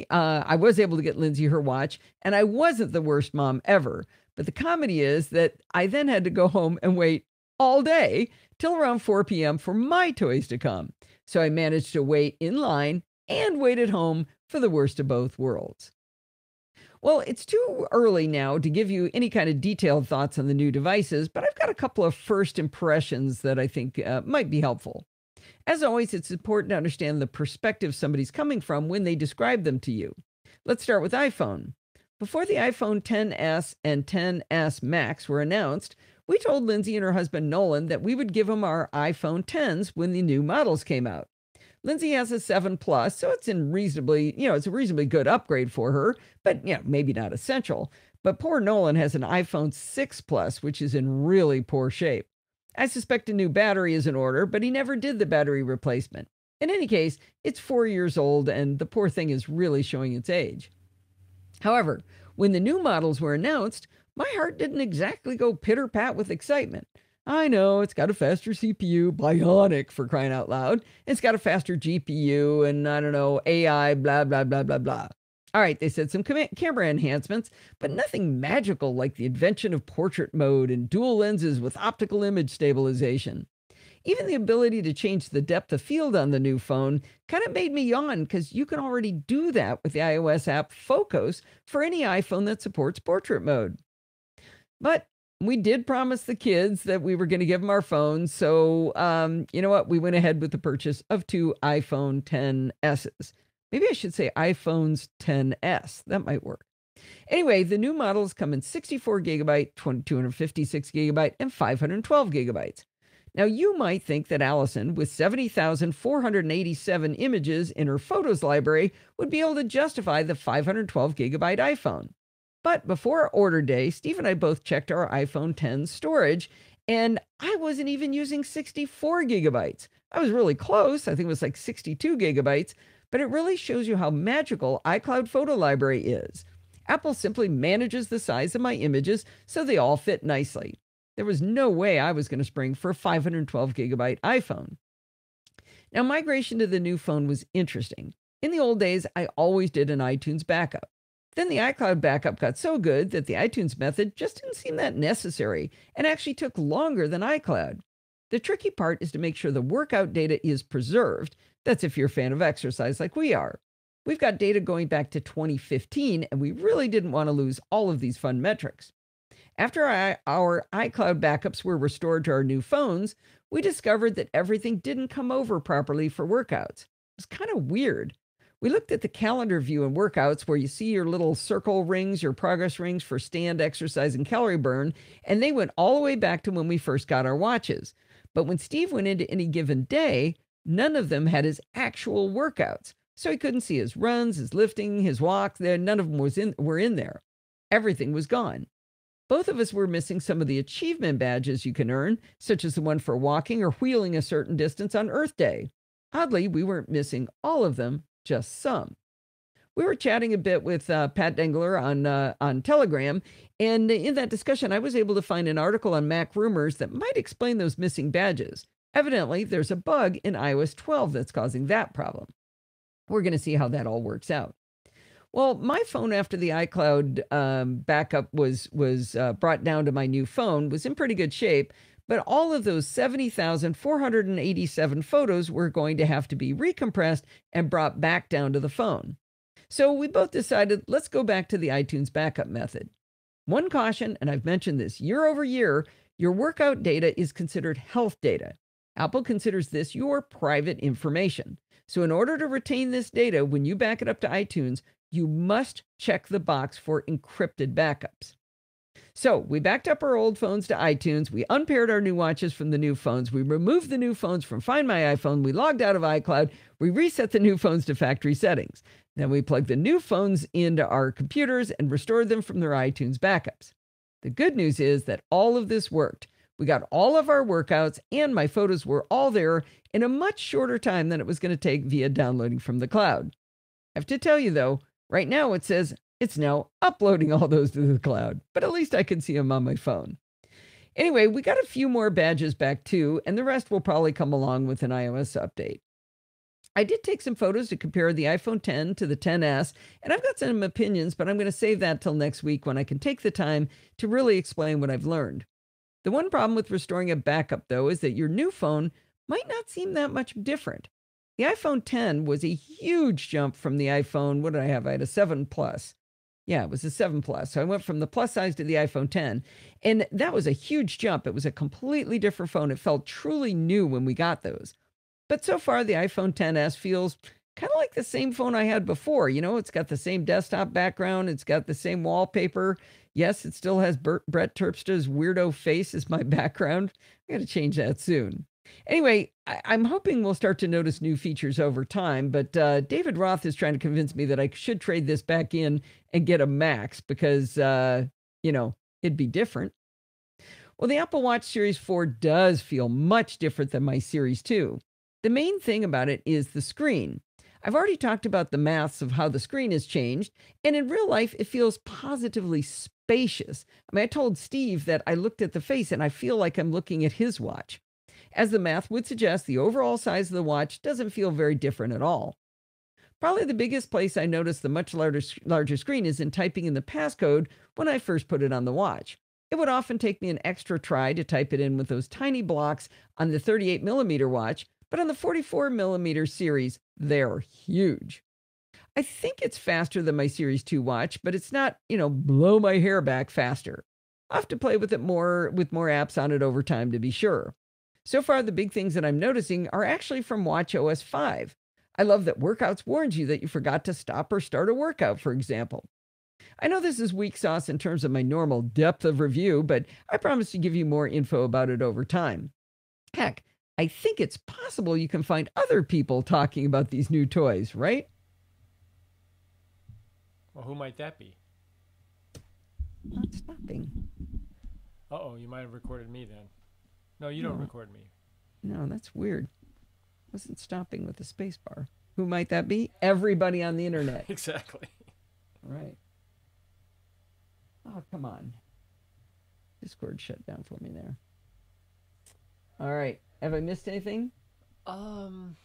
I was able to get Lindsay her watch, and I wasn't the worst mom ever. But the comedy is that I then had to go home and wait all day till around 4 p.m. for my toys to come. So I managed to wait in line and wait at home for the worst of both worlds. Well, it's too early now to give you any kind of detailed thoughts on the new devices, but I've got a couple of first impressions that I think might be helpful. As always, it's important to understand the perspective somebody's coming from when they describe them to you. Let's start with iPhone. Before the iPhone XS and XS Max were announced, we told Lindsay and her husband Nolan that we would give them our iPhone Xs when the new models came out. Lindsay has a 7 Plus, so it's a reasonably good upgrade for her, but maybe not essential. But poor Nolan has an iPhone 6 Plus, which is in really poor shape. I suspect a new battery is in order, but he never did the battery replacement. In any case, it's 4 years old, and the poor thing is really showing its age. However, when the new models were announced, my heart didn't exactly go pitter-pat with excitement. I know it's got a faster CPU, bionic for crying out loud. It's got a faster GPU and AI, blah, blah, blah, blah, blah. All right, they said some camera enhancements, but nothing magical like the invention of portrait mode and dual lenses with optical image stabilization. Even the ability to change the depth of field on the new phone kind of made me yawn because you can already do that with the iOS app Focus for any iPhone that supports portrait mode. But we did promise the kids that we were going to give them our phones, so you know what? We went ahead with the purchase of 2 iPhone XS's. Maybe I should say iPhones XS. That might work. Anyway, the new models come in 64 gigabyte, 256 gigabyte, and 512 gigabytes. Now, you might think that Allison, with 70,487 images in her photos library, would be able to justify the 512 gigabyte iPhone. But before order day, Steve and I both checked our iPhone X storage, and I wasn't even using 64 gigabytes. I was really close. I think it was like 62 gigabytes, but it really shows you how magical iCloud Photo Library is. Apple simply manages the size of my images so they all fit nicely. There was no way I was going to spring for a 512 gigabyte iPhone. Now, migration to the new phone was interesting. In the old days, I always did an iTunes backup. Then the iCloud backup got so good that the iTunes method just didn't seem that necessary and actually took longer than iCloud. The tricky part is to make sure the workout data is preserved. That's if you're a fan of exercise like we are. We've got data going back to 2015, and we really didn't want to lose all of these fun metrics. After our iCloud backups were restored to our new phones, we discovered that everything didn't come over properly for workouts. It was kind of weird. We looked at the calendar view in workouts where you see your little circle rings, your progress rings for stand, exercise, and calorie burn, and they went all the way back to when we first got our watches. But when Steve went into any given day, none of them had his actual workouts. So he couldn't see his runs, his lifting, his walk. None of them were in there. Everything was gone. Both of us were missing some of the achievement badges you can earn, such as the one for walking or wheeling a certain distance on Earth Day. Oddly, we weren't missing all of them, just some. We were chatting a bit with Pat Dengler on Telegram, and in that discussion, I was able to find an article on Mac Rumors that might explain those missing badges. Evidently, there's a bug in iOS 12 that's causing that problem. We're going to see how that all works out. Well, my phone after the iCloud backup was brought down to my new phone was in pretty good shape, but all of those 70,487 photos were going to have to be recompressed and brought back down to the phone. So we both decided, let's go back to the iTunes backup method. One caution, and I've mentioned this year over year, your workout data is considered health data. Apple considers this your private information. So in order to retain this data, when you back it up to iTunes, you must check the box for encrypted backups. So we backed up our old phones to iTunes. We unpaired our new watches from the new phones. We removed the new phones from Find My iPhone. We logged out of iCloud. We reset the new phones to factory settings. Then we plugged the new phones into our computers and restored them from their iTunes backups. The good news is that all of this worked. We got all of our workouts and my photos were all there in a much shorter time than it was going to take via downloading from the cloud. I have to tell you though, right now it says it's now uploading all those to the cloud, but at least I can see them on my phone. Anyway, we got a few more badges back too, and the rest will probably come along with an iOS update. I did take some photos to compare the iPhone 10 to the 10s, and I've got some opinions, but I'm going to save that till next week when I can take the time to really explain what I've learned. The one problem with restoring a backup, though, is that your new phone might not seem that much different. The iPhone 10 was a huge jump from the iPhone. What did I have? I had a 7 Plus. Yeah, it was a 7 Plus. So I went from the Plus size to the iPhone 10, and that was a huge jump. It was a completely different phone. It felt truly new when we got those. But so far, the iPhone 10s feels kind of like the same phone I had before. You know, it's got the same desktop background. It's got the same wallpaper. Yes, it still has Brett Terpstra's weirdo face as my background. I got to change that soon. Anyway, I'm hoping we'll start to notice new features over time, but David Roth is trying to convince me that I should trade this back in and get a Max because, it'd be different. Well, the Apple Watch Series 4 does feel much different than my Series 2. The main thing about it is the screen. I've already talked about the maths of how the screen has changed, and in real life, it feels positively spacious. I mean, I told Steve that I looked at the face and I feel like I'm looking at his watch. As the math would suggest, the overall size of the watch doesn't feel very different at all. Probably the biggest place I noticed the much larger screen is in typing in the passcode when I first put it on the watch. It would often take me an extra try to type it in with those tiny blocks on the 38mm watch, but on the 44mm series, they're huge. I think it's faster than my Series 2 watch, but it's not, blow my hair back faster. I'll have to play with it more apps on it over time to be sure. So far, the big things that I'm noticing are actually from watchOS 5. I love that Workouts warns you that you forgot to stop or start a workout, for example. I know this is weak sauce in terms of my normal depth of review, but I promise to give you more info about it over time. Heck, I think it's possible you can find other people talking about these new toys, right? Well, who might that be? Not stopping. Uh-oh, you might have recorded me then. No, you don't record me. No, that's weird. Wasn't stopping with the space bar. Who might that be? Everybody on the internet. Exactly. Right. Oh, come on. Discord shut down for me there. All right. Have I missed anything? Um,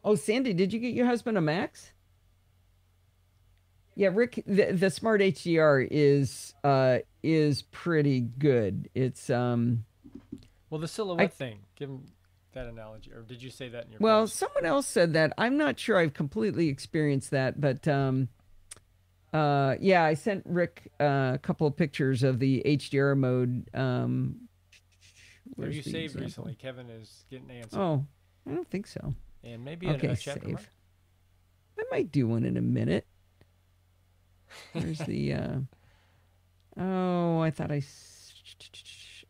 Oh, Sandy, did you get your husband a Max? Yeah, Rick, the Smart HDR is pretty good. It's well, the I silhouette thing. Give him that analogy, or did you say that in your well, post? someone else said that. I'm not sure I've completely experienced that, but yeah, I sent Rick a couple of pictures of the HDR mode. Have Where's you the saved example? recently? Kevin is getting antsy. Oh, I don't think so. And maybe Okay, a chapter save. mark? I might do one in a minute. Where's the oh, I thought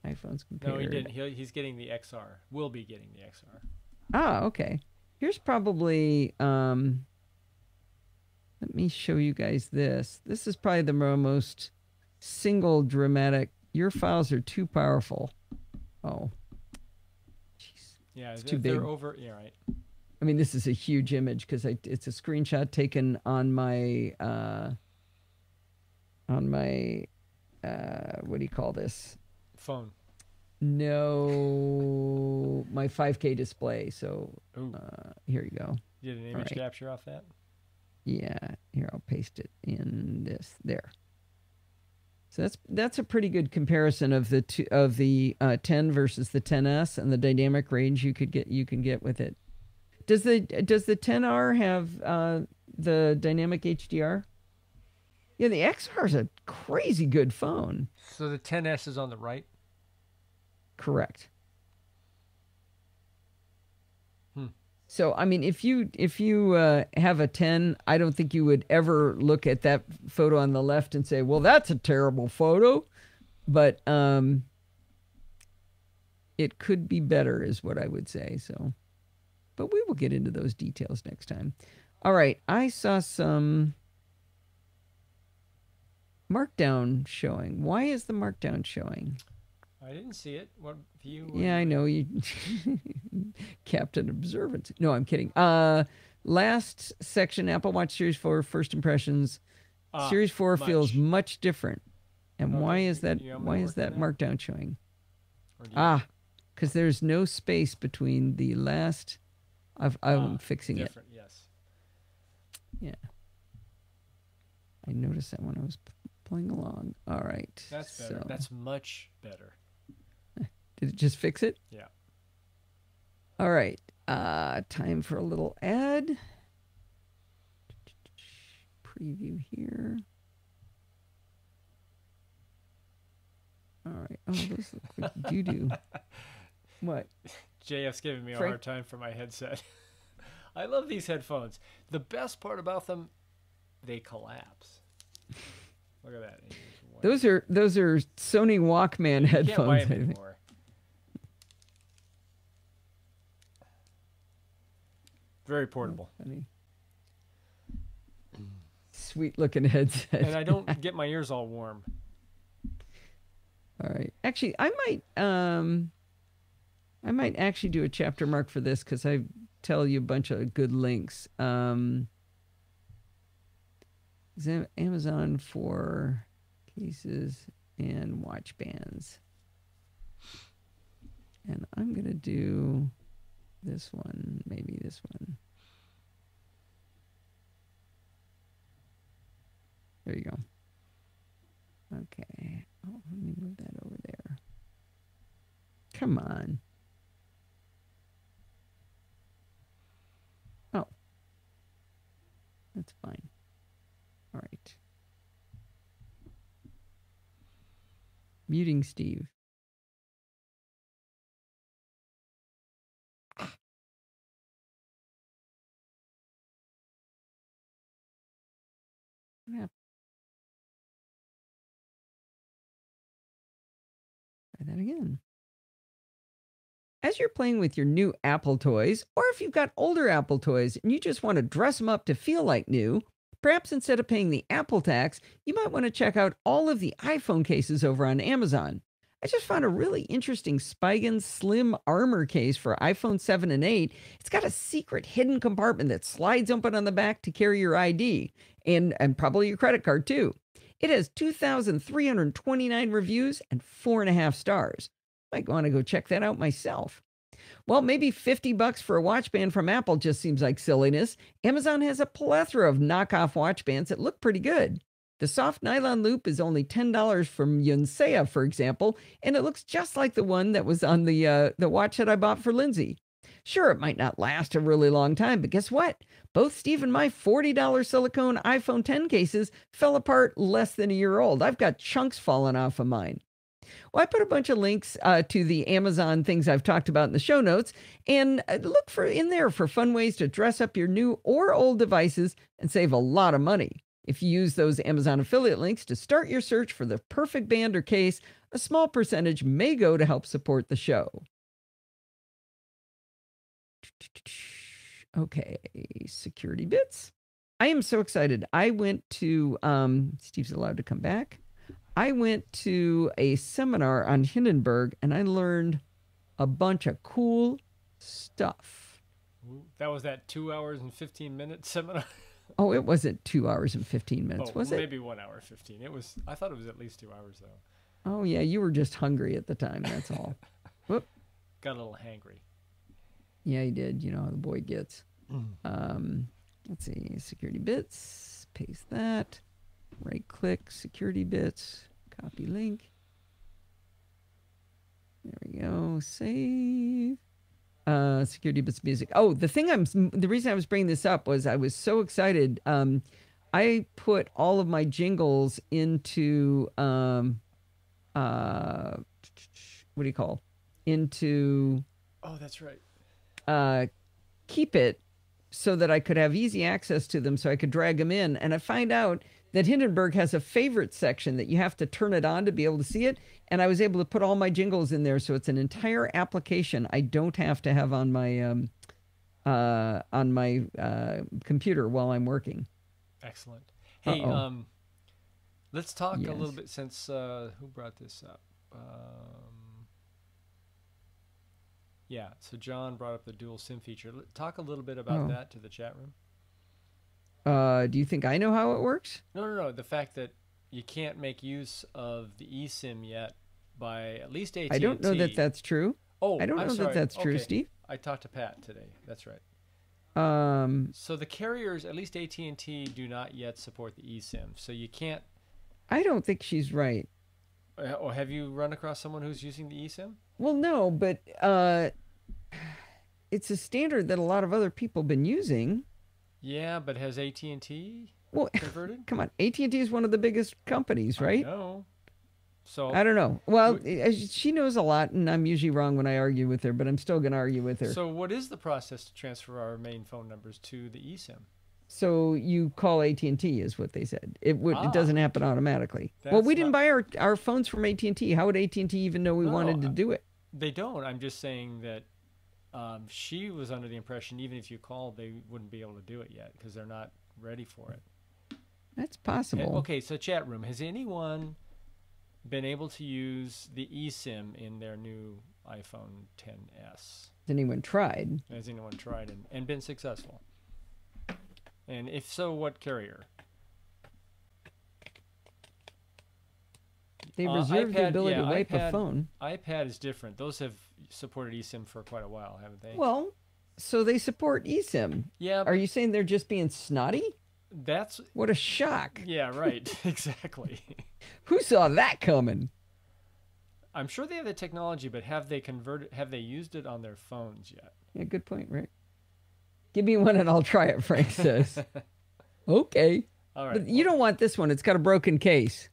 iPhones compared. No, he didn't. He's getting the XR. Will be getting the XR. Ah, okay. Here's probably let me show you guys this. This is probably the most single dramatic. Your files are too powerful. Oh. Jeez. Yeah, It's if too big. they're over. Yeah, right. I mean, this is a huge image because it's a screenshot taken on my what do you call this? Phone. No, my 5K display. So here you go. You did an image capture off that? Yeah, here I'll paste it in this there. So that's a pretty good comparison of the 10 versus the 10s and the dynamic range you can get with it. Does the 10R have the dynamic HDR? Yeah, the XR is a crazy good phone. So the 10s is on the right. Correct. So, I mean, if you have a 10, I don't think you would ever look at that photo on the left and say, well, that's a terrible photo. But it could be better is what I would say. So, but we will get into those details next time. All right. I saw some Markdown showing. Why is the Markdown showing? I didn't see it. What view? Yeah, I know you, Captain Observance. No, I'm kidding. Last section, Apple Watch Series 4 first impressions. Series 4 feels much different. And why is that? Why is that Markdown showing? Because there's no space between the last. I'm fixing it. Yes. Yeah. I noticed that when I was playing along. All right. That's better. So. That's much better. Did it just fix it? Yeah. All right. Time for a little ad. Preview here. All right. Oh, those look like doo-doo. What? JF's giving me a hard time for my headset. I love these headphones. The best part about them, they collapse. Look at that. Those are Sony Walkman headphones. You can't buy them anymore. Very portable. Oh, funny. Sweet looking headset. And I don't get my ears all warm. All right. Actually, I might actually do a chapter mark for this because I tell you a bunch of good links. Amazon for cases and watch bands. And I'm going to do this one, maybe this one. There you go. Okay. Oh, let me move that over there. Come on. Oh. That's fine. All right. Muting Steve. Yeah. Try that again. As you're playing with your new Apple toys, or if you've got older Apple toys and you just want to dress them up to feel like new, perhaps instead of paying the Apple tax, you might want to check out all of the iPhone cases over on Amazon. I just found a really interesting Spigen Slim armor case for iPhone 7 and 8. It's got a secret hidden compartment that slides open on the back to carry your ID and probably your credit card too. It has 2,329 reviews and 4.5 stars. Might want to go check that out myself. Well, maybe $50 for a watch band from Apple just seems like silliness. Amazon has a plethora of knockoff watch bands that look pretty good. The soft nylon loop is only $10 from Yonsea, for example, and it looks just like the one that was on the watch that I bought for Lindsay. Sure, it might not last a really long time, but guess what? Both Steve and my $40 silicone iPhone 10 cases fell apart less than a year old. I've got chunks falling off of mine. Well, I put a bunch of links to the Amazon things I've talked about in the show notes, and look for in there for fun ways to dress up your new or old devices and save a lot of money. If you use those Amazon affiliate links to start your search for the perfect band or case, a small percentage may go to help support the show. Okay, security bits. I am so excited. I went to, Steve's allowed to come back. I went to a seminar on Hindenburg and I learned a bunch of cool stuff. That was that 2 hours and 15 minute seminar. Oh, it wasn't 2 hours and 15 minutes, was it? Maybe 1 hour 15. It was. I thought it was at least 2 hours though. Oh yeah, you were just hungry at the time. That's all. Whoop. Got a little hangry. Yeah, he did. You know how the boy gets. Let's see, security bits. Paste that. Right click, security bits. Copy link. There we go. Save. Security bits music. Oh, the reason I was bringing this up was I was so excited. I put all of my jingles into what do you call? Into oh, that's right. Keep It so that I could have easy access to them so I could drag them in. And I find out that Hindenburg has a favorite section that you have to turn it on to be able to see it. And I was able to put all my jingles in there. So it's an entire application I don't have to have on my computer while I'm working. Excellent. Hey, let's talk a little bit since who brought this up? Yeah, so John brought up the dual SIM feature. Talk a little bit about that to the chat room. Do you think I know how it works? No. The fact that you can't make use of the eSIM yet by at least AT&T. I don't know that that's true. Oh, I don't know that that's true, Steve. I talked to Pat today. That's right. So the carriers, at least AT&T, do not yet support the eSIM. So you can't. I don't think she's right. Or have you run across someone who's using the eSIM? Well, no, but it's a standard that a lot of other people have been using. Yeah, but has AT&T converted? Come on, AT&T is one of the biggest companies, right? No. So I don't know. Well, she knows a lot, and I'm usually wrong when I argue with her, but I'm still going to argue with her. So what is the process to transfer our main phone numbers to the eSIM? So you call AT&T is what they said. It doesn't happen automatically. Well, we didn't buy our phones from AT&T. How would AT&T even know we wanted to do it? They don't. I'm just saying that she was under the impression even if you called, they wouldn't be able to do it yet because they're not ready for it. That's possible. Okay, so chat room. Has anyone been able to use the eSIM in their new iPhone XS? Has anyone tried? Has anyone tried and been successful? And if so, what carrier? They reserve the ability to wipe a phone. iPad is different. Those have supported eSIM for quite a while, haven't they? Well, so they support eSIM. Yeah. Are you saying they're just being snotty? That's what a shock. Yeah, right. Exactly. Who saw that coming? I'm sure they have the technology, but have they used it on their phones yet? Yeah, good point, Rick. Give me one and I'll try it, Frank says. Okay. All right. But you don't want this one. It's got a broken case.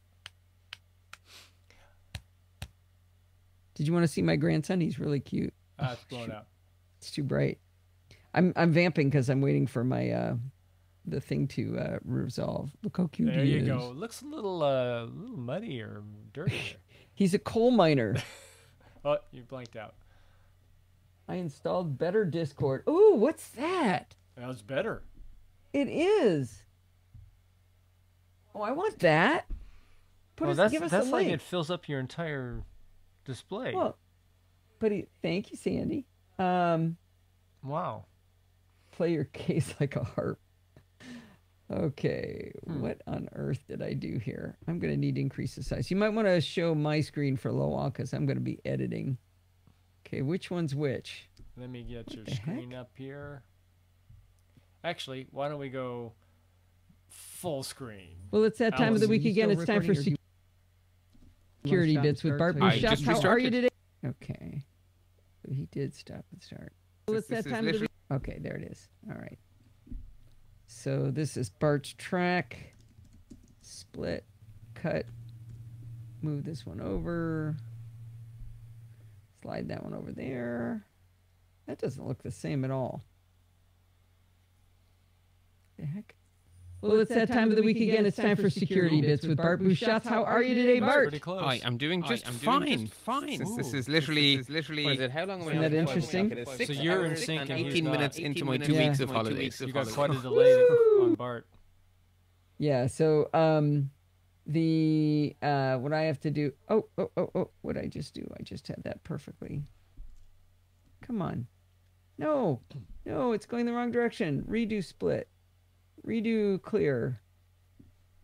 Did you want to see my grandson? He's really cute. It's blown out. It's too bright. I'm vamping because I'm waiting for my the thing to resolve. Look how cute he is. There you go. Looks a little muddy or dirty. He's a coal miner. Oh, you blanked out. I installed Better Discord. Ooh, what's that? That was better. It is. Oh, I want that. Give us a link. Like it fills up your entire display. Well, but thank you, Sandy. Wow. Play your case like a harp. Okay, what on earth did I do here? I'm going to need to increase the size. You might want to show my screen for a little while because I'm going to be editing. Okay, which one's which? Let me get your screen up here. Actually, why don't we go full screen? Well, it's that time of the week again. It's time for security bits with Bart Bouchot. How are you today? Okay. So he did stop and start. Well, it's that time of the week. Okay, there it is. All right. So this is Bart's track. Split, cut, move this one over. Slide that one over there. That doesn't look the same at all. The heck? Well, it's that time of the week again. It's time for security bits with Bart Bouchot. How are you today, Bart? Pretty close. Hi, I'm doing just fine. Since this is literally, what is it? How long? Isn't that interesting? So you're in sync and 18 minutes into my 2 weeks of holidays. You got quite a delay on Bart. Yeah. So what I have to do? Oh! What did I just do? I just had that perfectly. Come on. No, it's going the wrong direction. Redo split. Redo clear.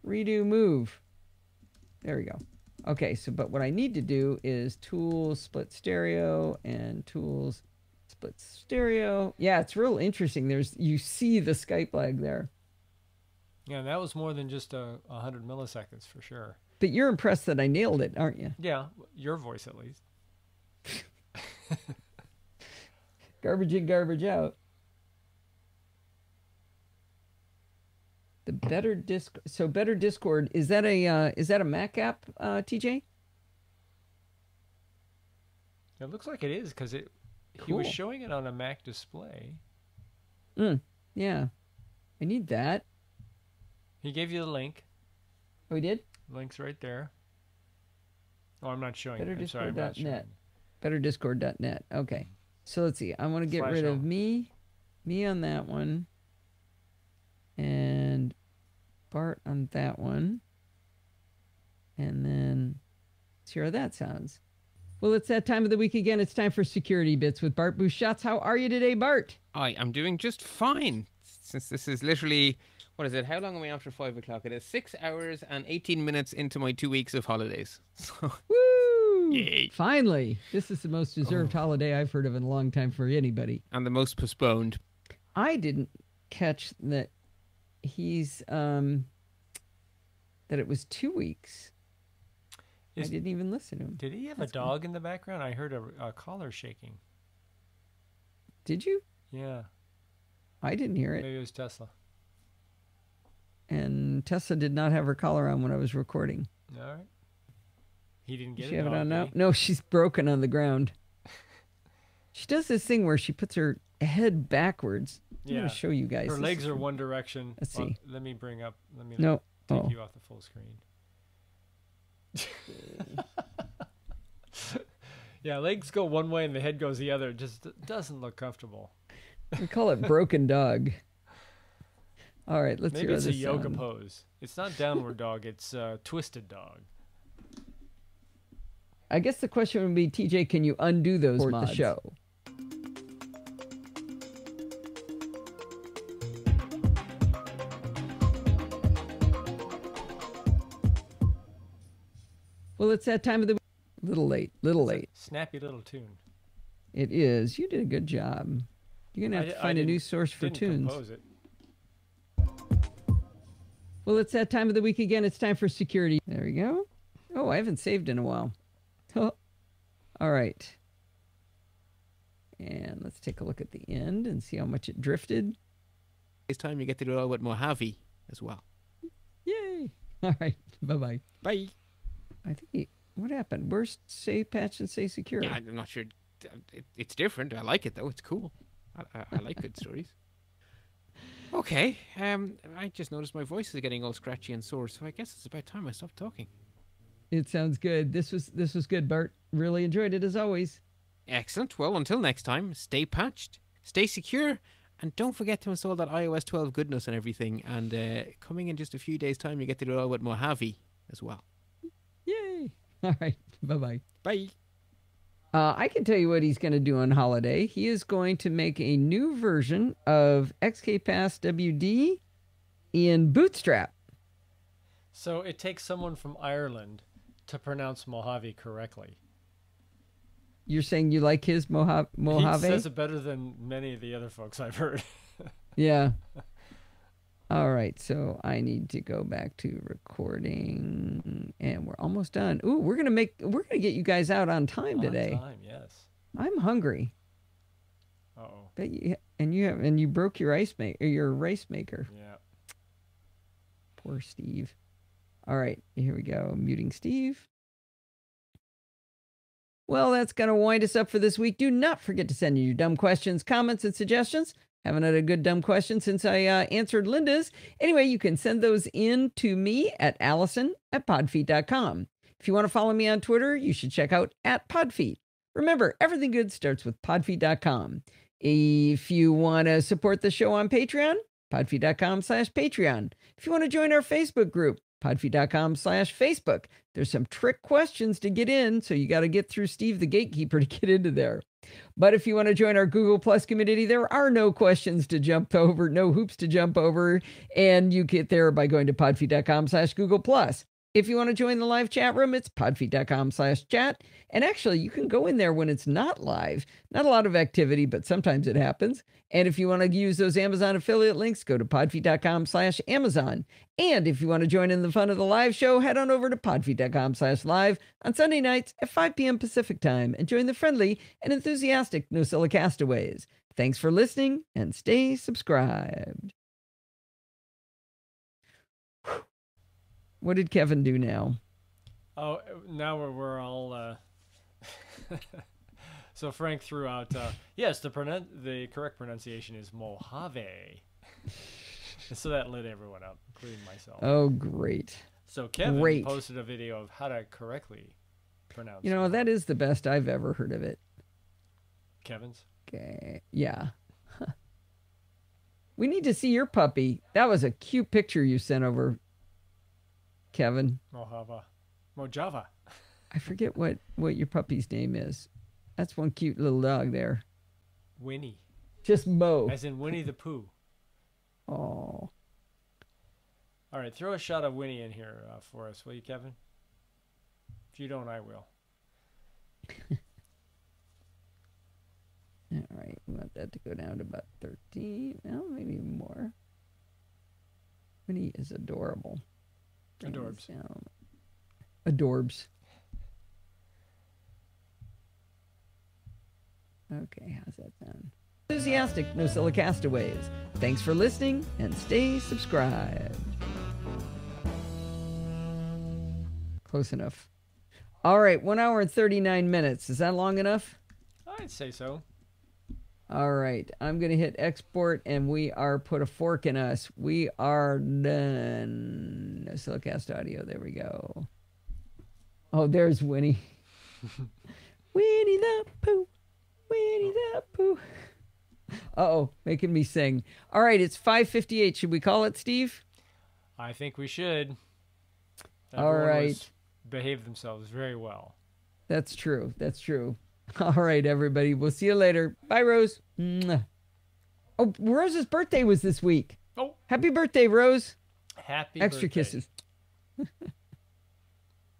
Redo move. There we go. Okay, so but what I need to do is tools split stereo and tools split stereo. Yeah, it's real interesting. You see the Skype lag there. Yeah, that was more than just 100 milliseconds for sure. But you're impressed that I nailed it, aren't you? Yeah, your voice at least. Garbage in, garbage out. The Better Discord, is that a Mac app, TJ? It looks like it is because he Cool. was showing it on a Mac display. Yeah. I need that. He gave you the link. Oh, he did? Link's right there. Oh, I'm not showing it. I'm sorry, I'm not showing it. BetterDiscord.net. Okay. So let's see. I want to get Flash rid of on. me on that one, and Bart on that one, and then let's hear how that sounds. Well, it's that time of the week again. It's time for security bits with Bart Bouchot. How are you today, Bart? Hi, I'm doing just fine. Since this is literally, what is it? How long am I after 5 o'clock? It is 6 hours and 18 minutes into my 2 weeks of holidays. So, Woo! yay. Finally, this is the most deserved holiday I've heard of in a long time for anybody. And the most postponed. I didn't catch that he's that it was 2 weeks. I didn't even listen to him. Did he have a dog in the background? I heard a collar shaking. Did you? Yeah. I didn't hear it. Maybe it was Tesla. And Tessa did not have her collar on when I was recording. All right. He didn't get Does she it have it on now? did he? No, she's broken on the ground. She does this thing where she puts her head backwards. I'm Yeah. going to show you guys. Her This legs is- are one direction. Let's see. Let me bring up. Let me No. take Oh. you off the full screen. Yeah, legs go one way and the head goes the other. It just doesn't look comfortable. We call it broken dog. All right, let's Maybe hear it's a this yoga sound. pose. It's not downward dog. It's twisted dog. I guess the question would be, TJ, can you undo those Support mods? the show. Well, it's that time of the week. Little late. Snappy little tune. It is. You did a good job. You're going to have to find a new didn't- source for didn't tunes. compose it. Well, it's that time of the week again. It's time for security. There we go. Oh, I haven't saved in a while. Oh. All right. And let's take a look at the end and see how much it drifted. This time you get to do it all with Mojave as well. Yay. All right. Bye-bye. Bye. I think what happened? Where's say patch and say secure? Yeah, I'm not sure. It's different. I like it though. It's cool. I like good stories. Okay. I just noticed my voice is getting all scratchy and sore, so I guess it's about time I stopped talking. It sounds good. This was good, Bart. Really enjoyed it as always. Excellent. Well, until next time, stay patched, stay secure, and don't forget to install that iOS 12 goodness and everything. And coming in just a few days' time, you get to do it all with Mojave as well. Yay. All right. Bye-bye. Bye. I can tell you what he's going to do on holiday. He is going to make a new version of XK Pass WD in Bootstrap. So it takes someone from Ireland to pronounce Mojave correctly. You're saying you like his Mojave? He says it better than many of the other folks I've heard. Yeah. All right, so I need to go back to recording, and we're almost done. Ooh, we're gonna get you guys out on time today. On time, yes. I'm hungry. Uh-oh. But you broke your race maker. Yeah. Poor Steve. All right, here we go. Muting Steve. Well, that's going to wind us up for this week. Do not forget to send in your dumb questions, comments, and suggestions. Haven't had a good dumb question since I answered Linda's. Anyway, you can send those in to me at allison@podfeet.com. If you want to follow me on Twitter, you should check out @podfeet. Remember, everything good starts with podfeet.com. If you want to support the show on Patreon, podfeet.com/Patreon. If you want to join our Facebook group, podfeet.com/Facebook. There's some trick questions to get in, so you got to get through Steve the Gatekeeper to get into there. But if you want to join our Google Plus community, there are no questions to jump over, no hoops to jump over, and you get there by going to podfeet.com/Google Plus. If you want to join the live chat room, it's podfeet.com/chat. And actually, you can go in there when it's not live. Not a lot of activity, but sometimes it happens. And if you want to use those Amazon affiliate links, go to podfeet.com/Amazon. And if you want to join in the fun of the live show, head on over to podfeet.com/live on Sunday nights at 5 p.m. Pacific time and join the friendly and enthusiastic NosillaCastaways. Thanks for listening and stay subscribed. What did Kevin do now? Oh, now we're all... So Frank threw out, yes, the correct pronunciation is Mojave. So that lit everyone up, including myself. Oh, great. So Kevin posted a video of how to correctly pronounce it. That is the best I've ever heard of it. Kevin's? Okay, yeah. We need to see your puppy. That was a cute picture you sent over, Kevin. Mojava. I forget what your puppy's name is. That's one cute little dog there. Winnie. Just Mo. As in Winnie the Pooh. Oh. All right, throw a shot of Winnie in here for us, will you, Kevin? If you don't, I will. All right, we want that to go down to about 13. Well, maybe more. Winnie is adorable. Adorbs. Adorbs. Okay, how's that sound? Enthusiastic NosillaCastaways. Thanks for listening and stay subscribed. Close enough. All right, 1 hour and 39 minutes. Is that long enough? I'd say so. All right, I'm going to hit export and we are put a fork in us. We are done. NosillaCast audio, there we go. Oh, there's Winnie. Winnie the Pooh. Winnie the Pooh. Uh-oh, making me sing. All right, it's 5:58. Should we call it, Steve? I think we should. All right. Behave themselves very well. That's true. That's true. All right, everybody. We'll see you later. Bye, Rose. Mwah. Oh, Rose's birthday was this week. Oh. Happy birthday, Rose. Happy Extra birthday. kisses.